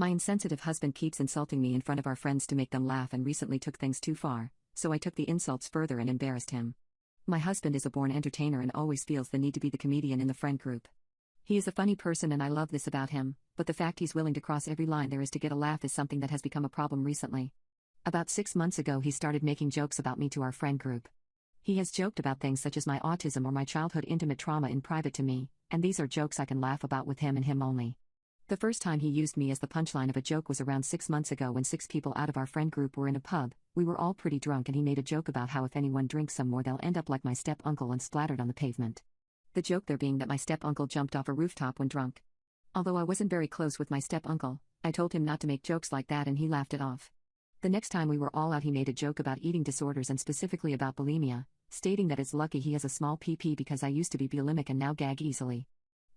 My insensitive husband keeps insulting me in front of our friends to make them laugh and recently took things too far, so I took the insults further and embarrassed him. My husband is a born entertainer and always feels the need to be the comedian in the friend group. He is a funny person and I love this about him, but the fact he's willing to cross every line there is to get a laugh is something that has become a problem recently. About 6 months ago he started making jokes about me to our friend group. He has joked about things such as my autism or my childhood intimate trauma in private to me, and these are jokes I can laugh about with him and him only. The first time he used me as the punchline of a joke was around 6 months ago when 6 people out of our friend group were in a pub. We were all pretty drunk and he made a joke about how if anyone drinks some more they'll end up like my step-uncle and splattered on the pavement. The joke there being that my step-uncle jumped off a rooftop when drunk. Although I wasn't very close with my step-uncle, I told him not to make jokes like that and he laughed it off. The next time we were all out he made a joke about eating disorders and specifically about bulimia, stating that it's lucky he has a small PP because I used to be bulimic and now gag easily.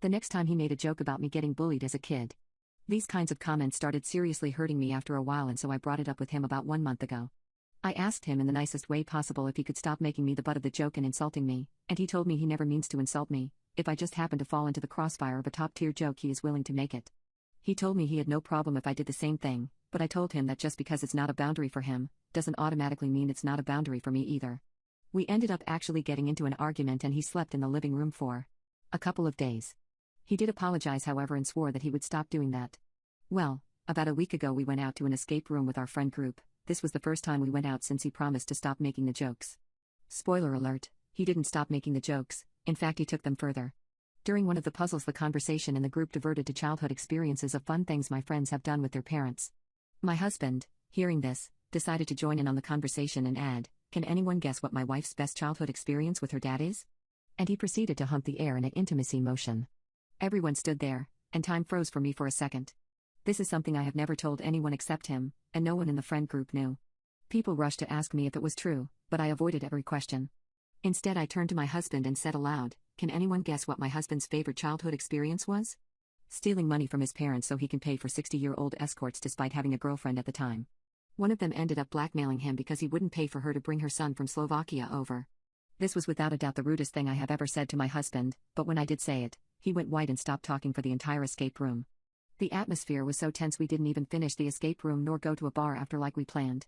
The next time he made a joke about me getting bullied as a kid. These kinds of comments started seriously hurting me after a while and so I brought it up with him about 1 month ago. I asked him in the nicest way possible if he could stop making me the butt of the joke and insulting me, and he told me he never means to insult me. If I just happen to fall into the crossfire of a top-tier joke he is willing to make it. He told me he had no problem if I did the same thing, but I told him that just because it's not a boundary for him, doesn't automatically mean it's not a boundary for me either. We ended up actually getting into an argument and he slept in the living room for a couple of days. He did apologize however and swore that he would stop doing that. Well, about a week ago we went out to an escape room with our friend group. This was the first time we went out since he promised to stop making the jokes. Spoiler alert, he didn't stop making the jokes, in fact he took them further. During one of the puzzles the conversation in the group diverted to childhood experiences of fun things my friends have done with their parents. My husband, hearing this, decided to join in on the conversation and add, "Can anyone guess what my wife's best childhood experience with her dad is?" And he proceeded to hump the air in an intimacy motion. Everyone stood there, and time froze for me for a second. This is something I have never told anyone except him, and no one in the friend group knew. People rushed to ask me if it was true, but I avoided every question. Instead I turned to my husband and said aloud, "Can anyone guess what my husband's favorite childhood experience was?" Stealing money from his parents so he can pay for 60-year-old escorts despite having a girlfriend at the time. One of them ended up blackmailing him because he wouldn't pay for her to bring her son from Slovakia over. This was without a doubt the rudest thing I have ever said to my husband, but when I did say it, he went white and stopped talking for the entire escape room. The atmosphere was so tense we didn't even finish the escape room nor go to a bar after like we planned.